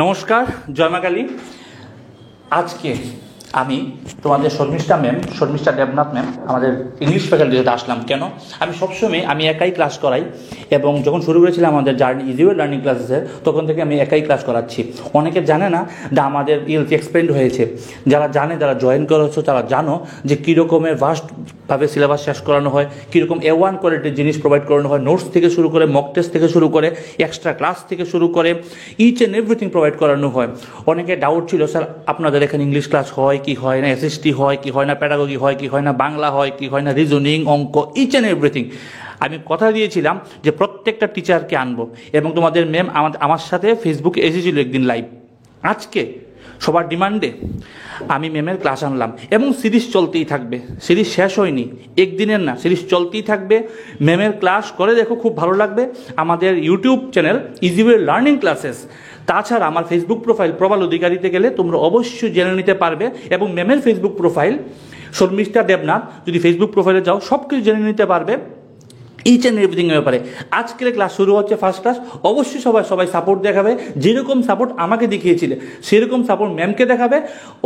নমস্কার, জয় মা কালী। আজকে আমি তোমাদের শর্মিষ্ঠা দেবনাথ ম্যাম আমাদের ইংলিশ ফ্যাকাল্টিতে আসলাম। কেন? আমি সবসময় একাই ক্লাস করাই এবং যখন শুরু করেছিলাম আমাদের জার্নি ইজি ওয়ে লার্নিং ক্লাসেসের, তখন থেকে আমি একাই ক্লাস করাচ্ছি। অনেকে জানে না যে আমাদের ইএলসি এক্সপেন্ড হয়েছে। যারা জানে, যারা জয়েন করেছো, তারা জানো যে কীরকমের ভাস্টভাবে সিলেবাস শেষ করানো হয়, কীরকম A1 কোয়ালিটির জিনিস প্রোভাইড করানো হয়, নোটস থেকে শুরু করে, মক টেস্ট থেকে শুরু করে, এক্সট্রা ক্লাস থেকে শুরু করে ইচ অ্যান্ড এভরিথিং প্রোভাইড করানো হয়। অনেকে ডাউট ছিল, স্যার আপনাদের এখানে ইংলিশ ক্লাস হয় কি হয় না, এসএসটি হয় কি হয় না, প্যাডাগজি হয় কি হয় না, বাংলা হয় কি হয় না, রিজনিং, অঙ্ক, ইচ অ্যান্ড এভরিথিং। আমি কথা দিয়েছিলাম যে প্রত্যেকটা টিচারকে আনবো এবং তোমাদের ম্যাম আমার সাথে ফেসবুকে এসেছিল একদিন লাইভ। আজকে সবার ডিমান্ডে আমি ম্যামের ক্লাস আনলাম এবং সিরিজ চলতেই থাকবে। সিরিজ শেষ হয়নি, একদিনের না, সিরিজ চলতেই থাকবে। ম্যামের ক্লাস করে দেখো, খুব ভালো লাগবে। আমাদের YouTube channel easy way learning classes, তাছাড়া আমার ফেসবুক প্রোফাইল প্রবাল অধিকারীতে গেলে তোমরা অবশ্যই জেনে নিতে পারবে এবং ম্যামের ফেসবুক প্রোফাইল শর্মিষ্ঠা দেবনাথ, যদি ফেসবুক প্রোফাইলে যাও সব কিছু জেনে নিতে পারবে ইচ অ্যান্ড এভরিথিং এর ব্যাপারে। আজকের ক্লাস শুরু হচ্ছে, ফার্স্ট ক্লাস। অবশ্যই সবাই সাপোর্ট দেখাবে। যেরকম সাপোর্ট আমাকে দেখিয়েছিলে সেরকম সাপোর্ট ম্যামকে দেখাবে।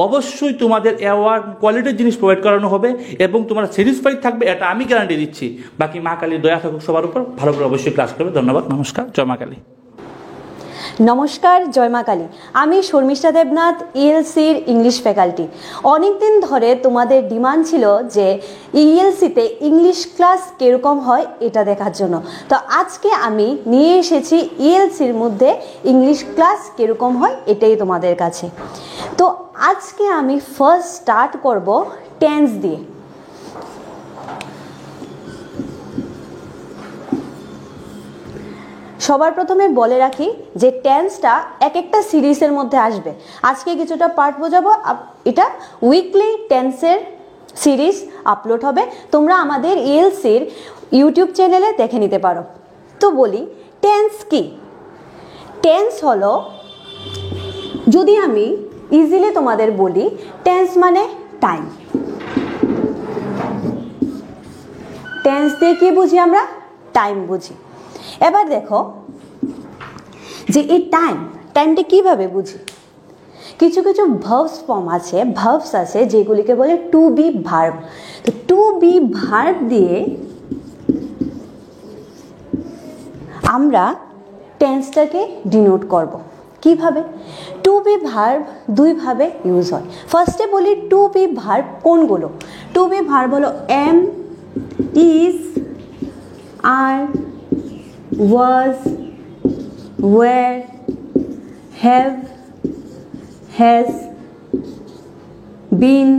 অবশ্যই তোমাদের অ্যাওয়ার্ড কোয়ালিটির জিনিস প্রোভাইড করানো হবে এবং তোমরা স্যাটিসফাইড থাকবে, এটা আমি গ্যারান্টি দিচ্ছি। বাকি মা কালীর দয়া থাকুক সবার উপর। ভালো করে অবশ্যই ক্লাস করবে। ধন্যবাদ, নমস্কার, জয় মা কালী। নমস্কার, জয় মা কালী। আমি শর্মিষ্ঠা দেবনাথ, ইএলসির ইংলিশ ফ্যাকাল্টি। অনেক দিন ধরে তোমাদের ডিমান্ড ছিল যে ইএলসিতে ইংলিশ ক্লাস কীরকম হয় এটা দেখার জন্য। তো আজকে আমি নিয়ে এসেছি ইএলসির মধ্যে ইংলিশ ক্লাস কীরকম হয় এটাই তোমাদের কাছে। তো আজকে আমি ফার্স্ট স্টার্ট করব টেন্স দিয়ে। সবার প্রথমে বলে রাখি যে টেন্সটা এক একটা সিরিজের মধ্যে আসবে। আজকে কিছুটা পার্ট বোঝাবো, এটা উইকলি টেন্সের সিরিজ আপলোড হবে, তোমরা আমাদের ইএলসির ইউটিউব চ্যানেলে দেখে নিতে পারো। তো বলি টেন্স কি। টেন্স হলো, যদি আমি ইজিলি তোমাদের বলি, টেন্স মানে টাইম। টেন্স দিয়ে কি বুঝি আমরা? টাইম বুঝি। এবার দেখো যে এই টাইমটা কিভাবে বুঝি। কিছু কিছু ভার্বস আছে যেগুলিকে বলে টু বি ভার্ব। তো টু বি ভার্ব দিয়ে আমরা টেন্সটাকে ডিনোট করব। কিভাবে? টু বি ভার্ব দুইভাবে ইউজ হয়। ফার্স্টে বলি টু বি ভার্ব কোনগুলো। টু বি ভার্ব হলো am, is, are, was, were, have, has, been,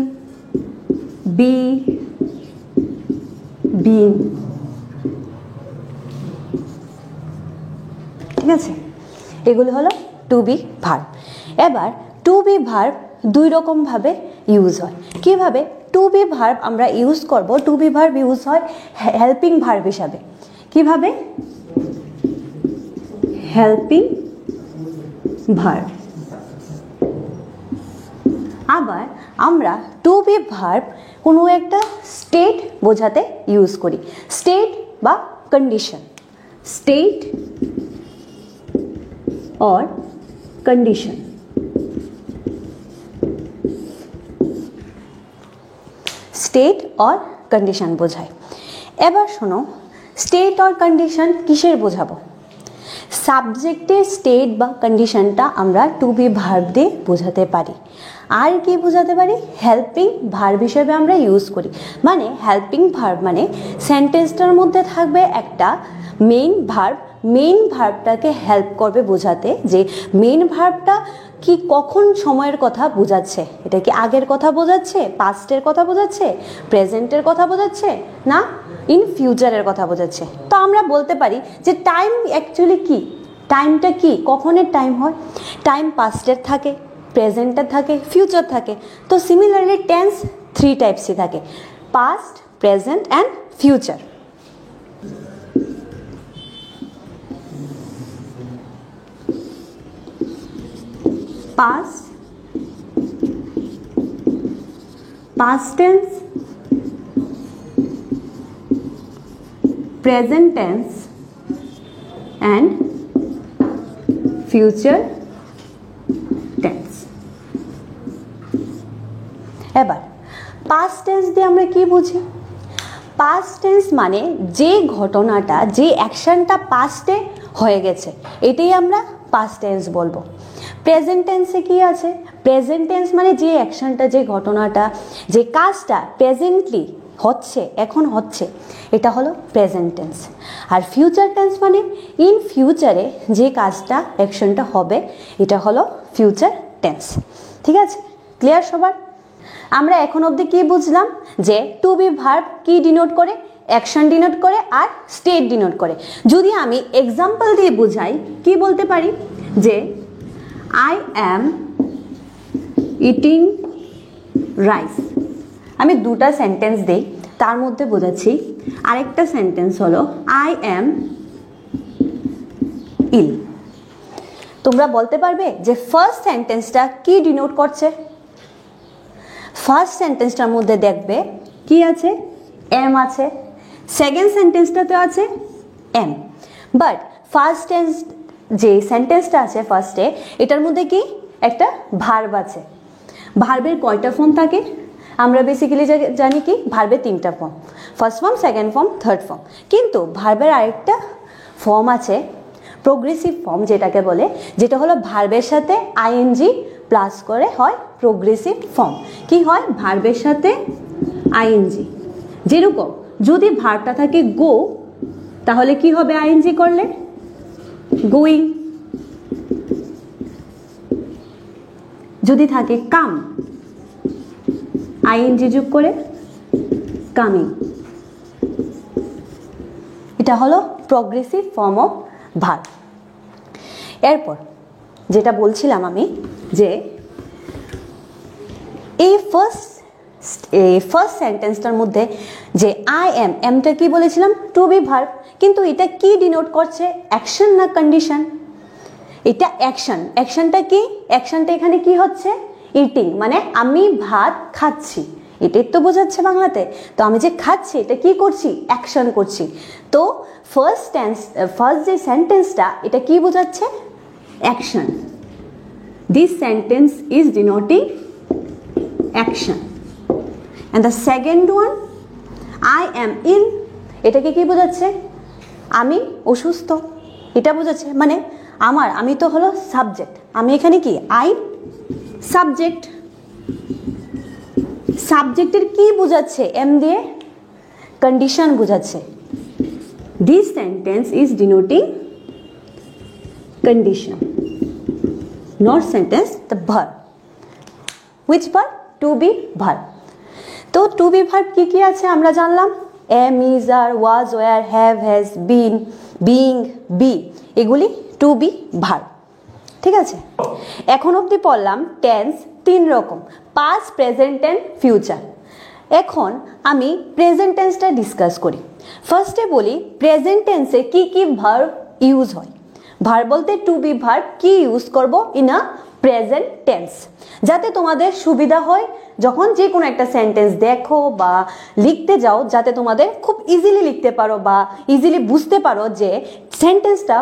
be, been। ঠিক আছে, এগুলো হলো টু বি ভার্ব। এবার টু বি ভার্ব দুই রকম ভাবে ইউজ হয়। কিভাবে? টু বি ভার্ব আমরা ইউজ করব, টু বি ভার্ব ইউজ হয় হেল্পিং ভার্ব হিসাবে। কিভাবে? Helping verb. আবার আমরা টু বি ভার্ব কোনো একটা স্টেট বোঝাতে ইউজ করি। স্টেট বা condition. State or condition. State or condition বোঝায়। এবার শোনো, স্টেট অর কন্ডিশন কিসের বোঝাবো? সাবজেক্টের স্টেট বা কন্ডিশনটা আমরা টু বি ভার্ব দিয়ে বোঝাতে পারি। আর কি বোঝাতে পারি? হেল্পিং ভার্ব হিসেবে আমরা ইউজ করি। মানে হেল্পিং ভার্ব মানে সেন্টেন্সটার মধ্যে থাকবে একটা মেইন ভার্ব, মেইন ভার্বটাকে হেল্প করবে বোঝাতে যে মেইন ভার্বটা কি কখন সময়ের কথা বোঝাচ্ছে। এটা কি আগের কথা বোঝাচ্ছে, পাস্টের কথা বোঝাচ্ছে, প্রেজেন্টের কথা বোঝাচ্ছে, না ইন ফিউচারের কথা বোঝাচ্ছে। তো আমরা বলতে পারি যে টাইম অ্যাকচুয়ালি কি, টাইমটা কি, কখনের টাইম হয়। টাইম পাস্টের থাকে, প্রেজেন্টের থাকে, ফিউচার থাকে। তো সিমিলারলি টেন্স থ্রি টাইপসই থাকে, past, present and future. past tense, present tense and future এবার পাস্ট টেন্স দিয়ে আমরা কি বুঝি? পাস্ট টেন্স মানে যে ঘটনাটা, যে অ্যাকশনটা পাস্টে হয়ে গেছে, এটাই আমরা পাস্ট টেন্স বলবো। প্রেজেন্ট টেন্সে কি আছে? প্রেজেন্ট টেন্স মানে যে অ্যাকশনটা, যে ঘটনাটা, যে কাজটা প্রেজেন্টলি হচ্ছে, এখন হচ্ছে, এটা হলো প্রেজেন্ট টেন্স। আর ফিউচার টেন্স মানে ইন ফিউচারে যে কাজটা, অ্যাকশনটা হবে, এটা হলো ফিউচার টেন্স। ঠিক আছে, ক্লিয়ার সবার? আমরা এখন অবধি কি বুঝলাম? যে টু বি ভার্ব কি ডিনোট করে? অ্যাকশন ডিনোট করে আর স্টেট ডিনোট করে। যদি আমি এক্সাম্পল দিয়ে বুঝাই, কি বলতে পারি? যে আই অ্যাম ইটিং রাইস। আমি দুটা সেন্টেন্স দিই, তার মধ্যে বোঝাচ্ছি। আরেকটা সেন্টেন্স হলো আই অ্যাম ইল। তোমরা বলতে পারবে যে ফার্স্ট সেন্টেন্সটা কি ডিনোট করছে? ফার্স্ট সেন্টেন্সটার মধ্যে দেখবে কি আছে? এম আছে। সেকেন্ড সেন্টেন্সটাতে আছে এম। বাট ফার্স্ট টেন্স যে সেন্টেন্সটা আছে ফার্স্টে, এটার মধ্যে কি একটা ভার্ব আছে। ভার্বের কয়টা ফর্ম থাকে? আমরা বেসিক্যালি জানি কি ভার্বের তিনটা form, first form, second form, third form. কিন্তু ভার্বের আরেকটা ফর্ম আছে, প্রোগ্রেসিভ ফর্ম যেটাকে বলে, যেটা হলো ভার্বের সাথে আইএনজি প্লাস করে হয় প্রোগ্রেসিভ ফর্ম। কি হয়? ভার্বের সাথে আইএনজি। যেরকম যদি ভার্বটা থাকে গো, তাহলে কি হবে আইএনজি করলে? গোয়িং। যদি থাকে কাম, আইএনজি যোগ করে কামিং। এটা হলো প্রোগ্রেসিভ ফর্ম অফ ভার্ব। এরপর যেটা বলছিলাম আমি, যে এই ফার্স্ট সেন্টেন্সটার মধ্যে যে আই এম, এমটা কি বলেছিলাম? To be verb. কিন্তু এটা কি ডিনোট করছে? অ্যাকশন না কন্ডিশন? এটা অ্যাকশন। অ্যাকশনটা কি? অ্যাকশনটা এখানে কি হচ্ছে? ইটিং, মানে আমি ভাত খাচ্ছি, এটাই তো বোঝাচ্ছে বাংলাতে। তো আমি যে খাচ্ছি, এটা কি করছি? অ্যাকশন করছি। তো ফার্স্ট যে সেন্টেন্সটা, এটা কি বোঝাচ্ছে? Action. This sentence is denoting action. And the second one I am ill, এটাকে কি বোঝাচ্ছে? আমি অসুস্থ, এটা বোঝাচ্ছে। মানে আমি তো হলো সাবজেক্ট, আমি এখানে কি? I subject. সাবজেক্টের কি বোঝাচ্ছে? এম দিয়ে কন্ডিশন বোঝাচ্ছে। This sentence is ডিনোটিং condition, not sentence, the verb. Which verb? To be verb. তো to be verb কি কি আছে আমরা জানলাম? am, is, are, was, were, have, has, been, being, be, এগুলি to be verb। ঠিক আছে, এখন অবধি পড়লাম টেন্স তিন রকম, পাস্ট, প্রেজেন্ট এন্ড ফিউচার। এখন আমি প্রেজেন্ট টেন্সটা ডিসকাস করি। ফার্স্টে বলি প্রেজেন্ট টেন্সে কি কি ভার্ব ইউজ হয়। ভার্ব বলতে টু বি ভার্ব কি ইউজ করব ইন আ প্রেজেন্ট টেন্স, যাতে তোমাদের সুবিধা হয় যখন যে কোনো একটা সেন্টেন্স দেখো বা লিখতে যাও, যাতে তোমাদের খুব ইজিলি লিখতে পারো বা ইজিলি বুঝতে পারো যে সেন্টেন্সটা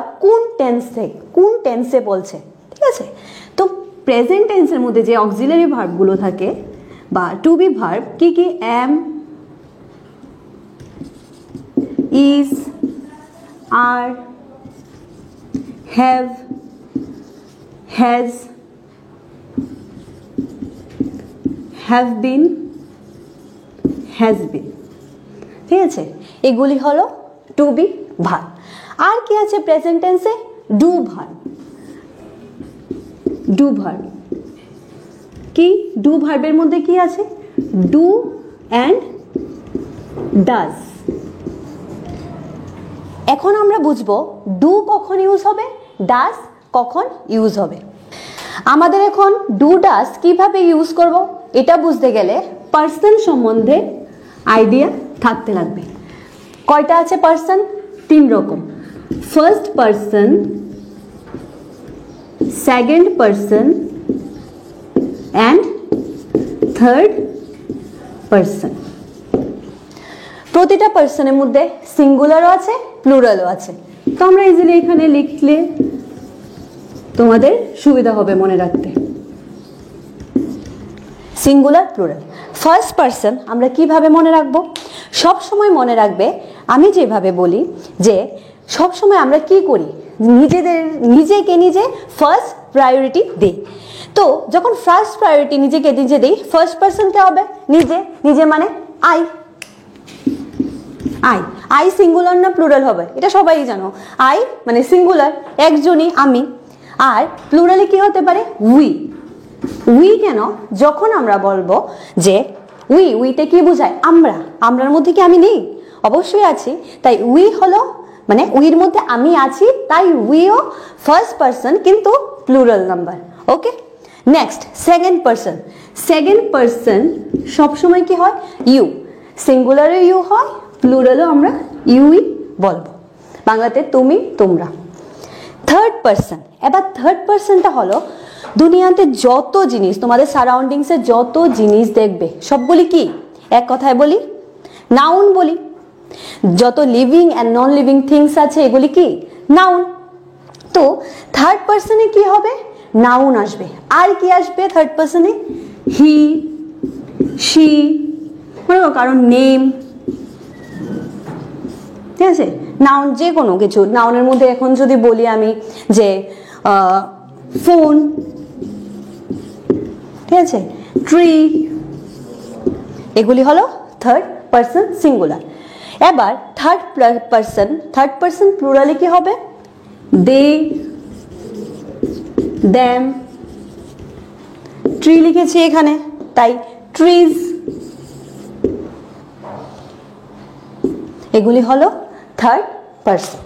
কোন টেন্সে বলছে। ঠিক আছে, তো প্রেজেন্ট টেন্সের মধ্যে যে অক্সিলারি ভার্বগুলো থাকে বা টু বি ভার্ব কি কি? Am, is, are, have, has, have been, has been। ঠিক আছে, এগুলি হলো টু বি ভার্ব। আর কি আছে প্রেজেন্ট টেন্সে? Do verb. ডু ভার্ব কি? ডু ভার্বের মধ্যে কি আছে? Do and does. এখন আমরা বুঝবো ডু কখন ইউজ হবে, ডাজ কখন ইউজ হবে। আমাদের এখন ডু ডাজ কিভাবে ইউজ করব এটা বুঝতে গেলে পার্সন সম্বন্ধে আইডিয়া থাকতে লাগবে। কয়টা আছে পার্সন? তিন রকম, first person, second person and third person. প্রতিটা পার্সনের মধ্যে সিঙ্গুলারও আছে, প্লুরালও আছে। তো আমরা ইজিলি এখানে লিখলে তোমাদের সুবিধা হবে মনে রাখতে, সিঙ্গুলার প্লুরাল। ফার্স্ট পারসন আমরা কিভাবে মনে রাখবো? সব সময় মনে রাখবে, আমি যেভাবে বলি যে সব সময় আমরা কি করি, নিজেকে নিজে ফার্স্ট প্রায়োরিটি দিই। তো যখন ফার্স্ট প্রায়োরিটি নিজেকে নিজে দিই, ফার্স্ট পারসন কে হবে? নিজে মানে আই। আই সিঙ্গুলার না প্লুরাল হবে? এটা সবাই জানো। আই মানে সিঙ্গুলার, একজনই আমি। আর প্লুরালে কি হতে পারে? We can? যখন আমরা বলবো যে উইতে কি বোঝায়? আমরার মধ্যে কি আমি নেই? অবশ্যই আছি। তাই উই হলো মানে উইর মধ্যে আমি আছি, তাই উইও ফার্স্ট পারসন কিন্তু প্লুরাল নাম্বার। ওকে, নেক্সট সেকেন্ড পারসন সবসময় কি হয়? ইউ। সিঙ্গুলারে ইউ হয়, প্লুরালও আমরা ইউই বলবো, বাংলাতে তুমি তোমরা। থার্ড পারসন, এবার থার্ড পারসনটা হলো দুনিয়াতে যত জিনিস, তোমাদের সারাউন্ডিংসে যত জিনিস দেখবে সবগুলি কি? এক কথায় বলি নাউন বলি। যত living and non living things আছে এগুলি কি? নাউন। তো থার্ড পারসনে কি হবে? নাউন আসবে। আর কি আসবে থার্ড পারসনে? হি, শি, কারণ নেম, ঠিক আছে? নাউন যে কোনো কিছু। নাউনের মধ্যে এখন যদি বলি আমি যে ফোন, ঠিক আছে, ট্রি, এগুলি হলো থার্ড পারসন সিঙ্গুলার। এবার থার্ড পারসন প্লুরালে কি হবে? দে, দ্যাম। ট্রি লিখেছি এখানে, তাই ট্রিজ। এগুলি হলো থার্ড পারসন।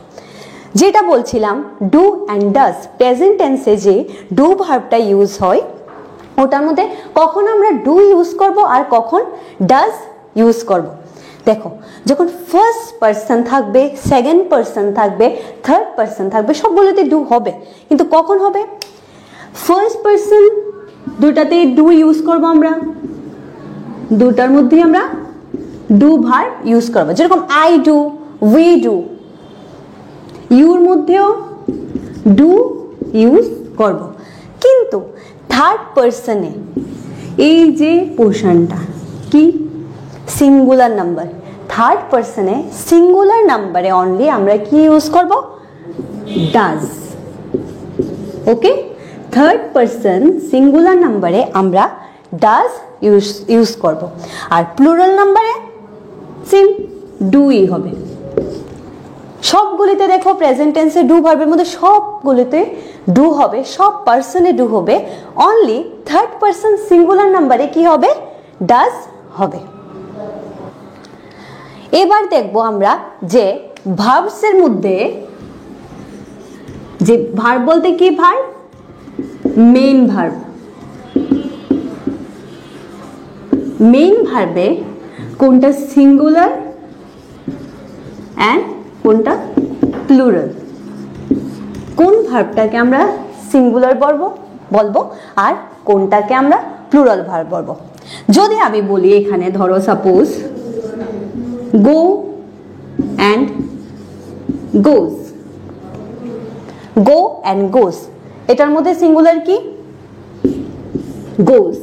যেটা বলছিলাম ডু অ্যান্ড ডাজ, প্রেজেন্ট টেন্সে যে ডু ভার্বটা ইউজ হয় ওটার মধ্যে কখন আমরা ডু ইউজ করব আর কখন ডাজ ইউজ করব। দেখো, যখন ফার্স্ট পারসন থাকবে, সেকেন্ড পারসন থাকবে, থার্ড পারসন থাকবে, সবগুলোতে ডু হবে, কিন্তু কখন হবে? ফার্স্ট পারসন দুটাতেই ডু ইউজ করব আমরা, দুটার মধ্যেই আমরা ডু ভার্ব ইউজ করব। যেরকম I do, we do, your মধ্যেও ডু ইউজ করব। কিন্তু থার্ড পারসনে এই যে পোর্শনটা কি? Singular number. থার্ড পারসনে সিঙ্গুলার নাম্বারে অনলি আমরা কি ইউজ করব? Does. Okay, third person singular নাম্বারে আমরা ডাজ ইউজ করব, আর প্লুরাল নাম্বারে সিম ডুই হবে। সবগুলিতে দেখো প্রেজেন্ট টেন্সে ডু ভার্বের মধ্যে সবগুলিতে ডু হবে, সব পারসনে ডু হবে। অনলি থার্ড পারসন সিঙ্গুলার নাম্বারে কি হবে? ডাজ হবে। এবার দেখবো আমরা যে ভার্বসের মধ্যে, যে ভার্ব বলতে কি ভার্ব? Main verb. মেইন ভার্বে কোনটা সিঙ্গুলার অ্যান্ড কোনটা প্লুরাল? কোন ভার্বটাকে আমরা সিঙ্গুলার বলবো আর কোনটাকে আমরা প্লুরাল ভার্ব বলবো? যদি আমি বলি এখানে ধরো suppose go and goes, go and গোজ, এটার মধ্যে সিঙ্গুলার কি? গোজ।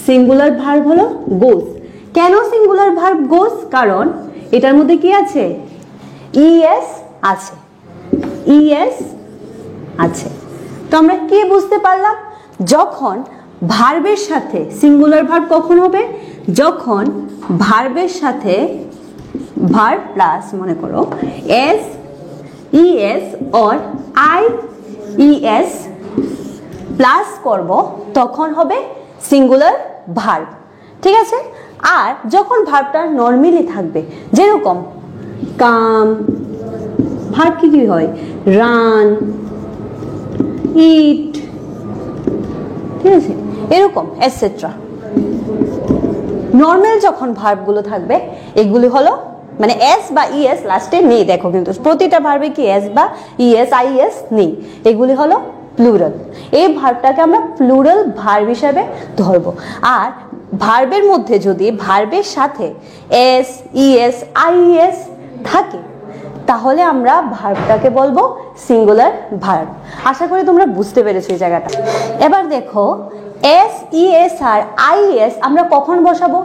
সিঙ্গুলার ভার্ব হলো গোজ। কেন সিঙ্গুলার ভার্ব গোজ? কারণ এটার মধ্যে কি আছে? ইএস আছে, ইএস আছে। তো আমরা কি বুঝতে পারলাম? যখন ভার্বের সাথে সিঙ্গুলার ভার্ব কখন হবে? যখন ভার্বের সাথে ভার্ব প্লাস মনে করো S, ES or I ES plus করব, তখন হবে সিঙ্গুলার ভার্ব। ঠিক আছে? আর যখন ভার্বটা নর্মালি থাকবে, যেরকম কাম, ভার্ব কি হয়? রান, ইট, ঠিক আছে, এরকম এটসেট্রা। নর্মাল যখন ভার্বগুলো থাকবে এগুলি হলো মানে এস বা ইএস লাস্টে নেই। দেখো কিন্তু প্রতিটা ভার্বে কি এস বা ইএস আইএস নেই, এগুলি হলো প্লুরাল। এই ভার্বটাকে আমরা প্লুরাল ভার্ব হিসাবে ধরবো। আর ভার্বের মধ্যে যদি ভার্বের সাথে এস, ইএস, আইএস থাকে তাহলে আমরা ভার্বটাকে বলবো সিঙ্গুলার ভার্ব। আশা করি তোমরা বুঝতে পেরেছো এই জায়গাটা। এবার দেখো এস ইএস আর আইএস আমরা কখন বসাবো,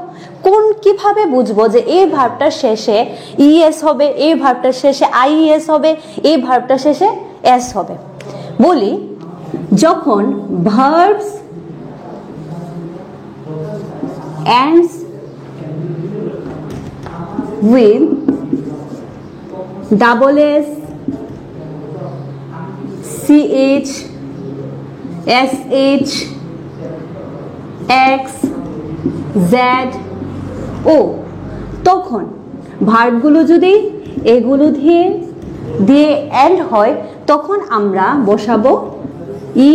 কিভাবে বুঝবো যে এই ভার্বটার শেষে ইএস হবে, এই ভার্বটার শেষে আইএস হবে, এই ভার্বটার শেষে এস হবে? বলি, যখন verbs ends with double S, CH, SH, X, Z, O, তখন ভার্বগুলো যদি এগুলো দিয়ে এন্ড হয় তখন আমরা বসাবো ই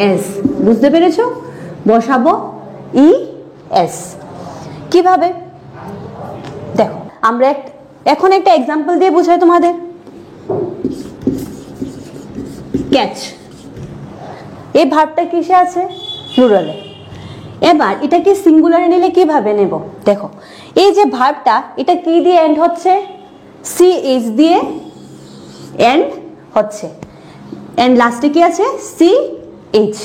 এস। বুঝতে পেরেছো? বসাবো ই এস। কিভাবে দেখো, আমরা এখন একটা এক্সাম্পল দিয়ে বুঝাই তোমাদের। ক্যাচ, এই ভার্বটা কিসে আছে? প্লুরালে। এবার এটাকে সিঙ্গুলারে নিলে কিভাবে নেব? দেখো, এই যে ভার্বটা এটা কি দিয়ে এন্ড হচ্ছে? সিএইচ দিয়ে এন্ড হচ্ছে, এন্ড লাস্টে কি আছে? সিএইচ।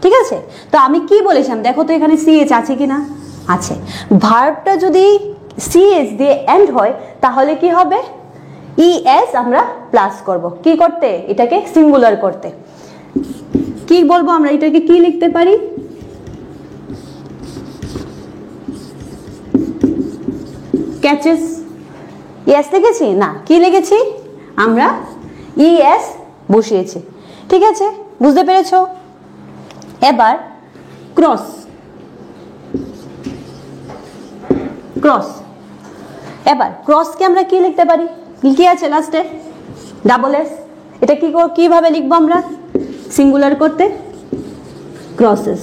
ঠিক আছে, তো আমি কি বলেছিলাম দেখো তো, এখানে সিএইচ আছে কিনা? আছে। ভার্বটা যদি সিএইচ দিয়ে এন্ড হয় তাহলে কি হবে? ইএস আমরা প্লাস করব। কি করতে? এটাকে সিঙ্গুলার করতে। কি বলবো আমরা? এটাকে কি লিখতে পারি? ক্যাচেস। ইএস লিখেছি না, কি লিখেছি আমরা? ইএস বসিয়েছি। ঠিক আছে, বুঝতে পেরেছো? এবার ক্রস। ক্রস, এবার ক্রসকে আমরা কি লিখতে পারি? কি আছে লাস্টে? Double S. এটা কিভাবে লিখবো আমরা সিঙ্গুলার করতে? ক্রসেস।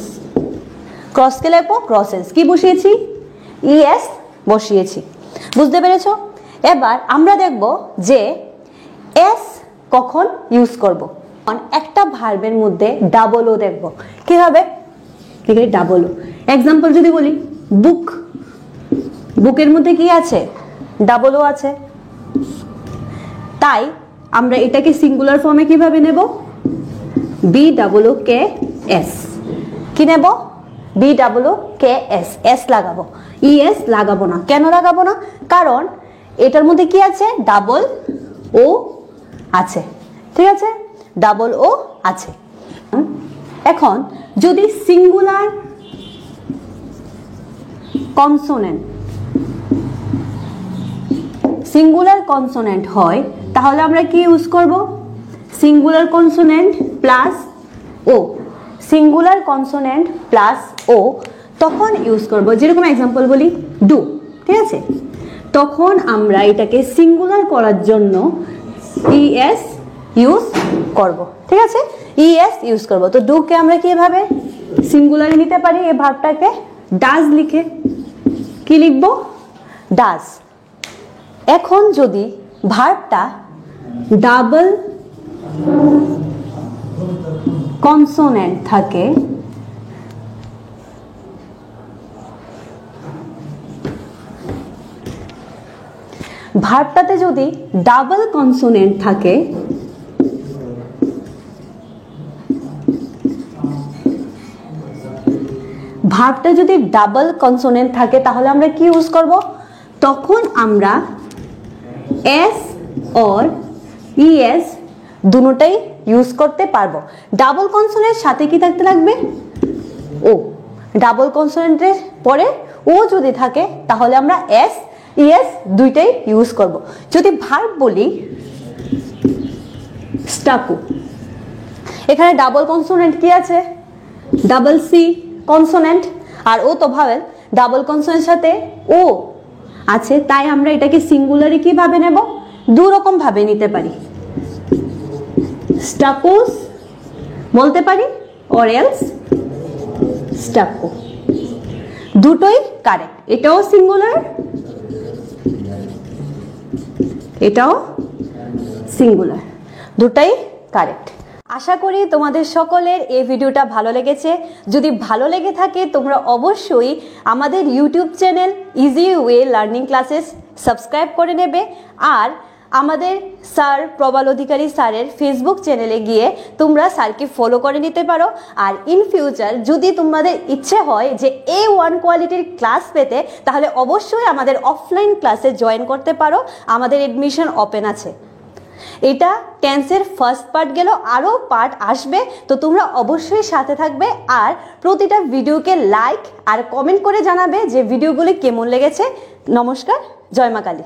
ক্রসকে লিখবো ক্রসেস। কি বসিয়েছি? ইএস বসিয়েছি। বুঝতে পেরেছো? এবার আমরা দেখব যে এস কখন ইউজ করব। একটা ভার্বের মধ্যে ডাবল ও দেখবো কিভাবে? ডাবল ও। এক্সাম্পল যদি বলি, বুক, বুকের মধ্যে কি আছে? ডাবল ও আছে। তাই আমরা এটাকে সিঙ্গুলার ফর্মে কিভাবে নেব? B double O K S. কি নেব? B double O K S. S লাগাবো, ইএস লাগাবো না। কেন লাগাবো না? কারণ এটার মধ্যে কি আছে? ডাবল ও আছে। ঠিক আছে, ডাবল ও আছে। এখন যদি সিঙ্গুলার কনসোনেন্ট হয় তাহলে আমরা কি ইউজ করব? সিঙ্গুলার কনসোনেন্ট প্লাস ও। সিঙ্গুলার কনসোনেন্ট প্লাস ও তখন ইউজ করব, যেরকম এক্সাম্পল বলি ডু। ঠিক আছে, তখন আমরা এটাকে সিঙ্গুলার করার জন্য ইএস ইউজ করব। ঠিক আছে, ইএস ইউজ করব। তো ডুকে আমরা কিভাবে সিঙ্গুলারে নিতে পারি? এই ভার্বটাকে ডাজ লিখে কি লিখবো? ডাজ। এখন যদি ভার্বটা ডাবল কনসোনেন্ট থাকে ভার্বটাতে যদি ডাবল কনসোনেন্ট থাকে ভার্বটা যদি ডাবল কনসোনেন্ট থাকে তাহলে আমরা কি ইউজ করব? তখন আমরা এস অর ইএস দুটোটাই ইউজ করতে পারবো। ডাবল কনসোনেন্টের সাথে কি থাকতে লাগবে? ও। ডাবল কনসোনেন্টের পরে ও যদি থাকে তাহলে আমরা এস ইএস দুইটাই ইউজ করব। যদি ভার্ব বলি স্টাকু, এখানে ডাবল কনসোনেন্ট কি আছে? ডাবল সি কনসোনেন্ট, আর ও তো ভাওয়েল। ডাবল কনসোনেন্টের সাথে ও আছে, তাই আমরা এটাকে সিঙ্গুলারে কিভাবে নেব? দু রকম ভাবে নিতে পারি। স্টাকুস বলতে পারি, অর এলস স্টাকু। দুটোই কারেক্ট। এটাও সিঙ্গুলার, এটাও সিঙ্গুলার, দুটাই কারেক্ট। আশা করি তোমাদের সকলের এই ভিডিওটা ভালো লেগেছে। যদি ভালো লেগে থাকে তোমরা অবশ্যই আমাদের YouTube channel easy way learning classes subscribe করে নেবে। আর আমাদের স্যার প্রবাল অধিকারী স্যারের ফেসবুক চ্যানেলে গিয়ে তোমরা স্যারকে ফলো করে নিতে পারো। আর ইন ফিউচার যদি তোমাদের ইচ্ছে হয় যে A1 কোয়ালিটির ক্লাস পেতে, তাহলে অবশ্যই আমাদের অফলাইন ক্লাসে জয়েন করতে পারো, আমাদের এডমিশন ওপেন আছে। এটা টেন্সের ফার্স্ট পার্ট গেল, আরও পার্ট আসবে, তো তোমরা অবশ্যই সাথে থাকবে। আর প্রতিটা ভিডিওকে লাইক আর কমেন্ট করে জানাবে যে ভিডিওগুলি কেমন লেগেছে। নমস্কার, জয় মা কালী।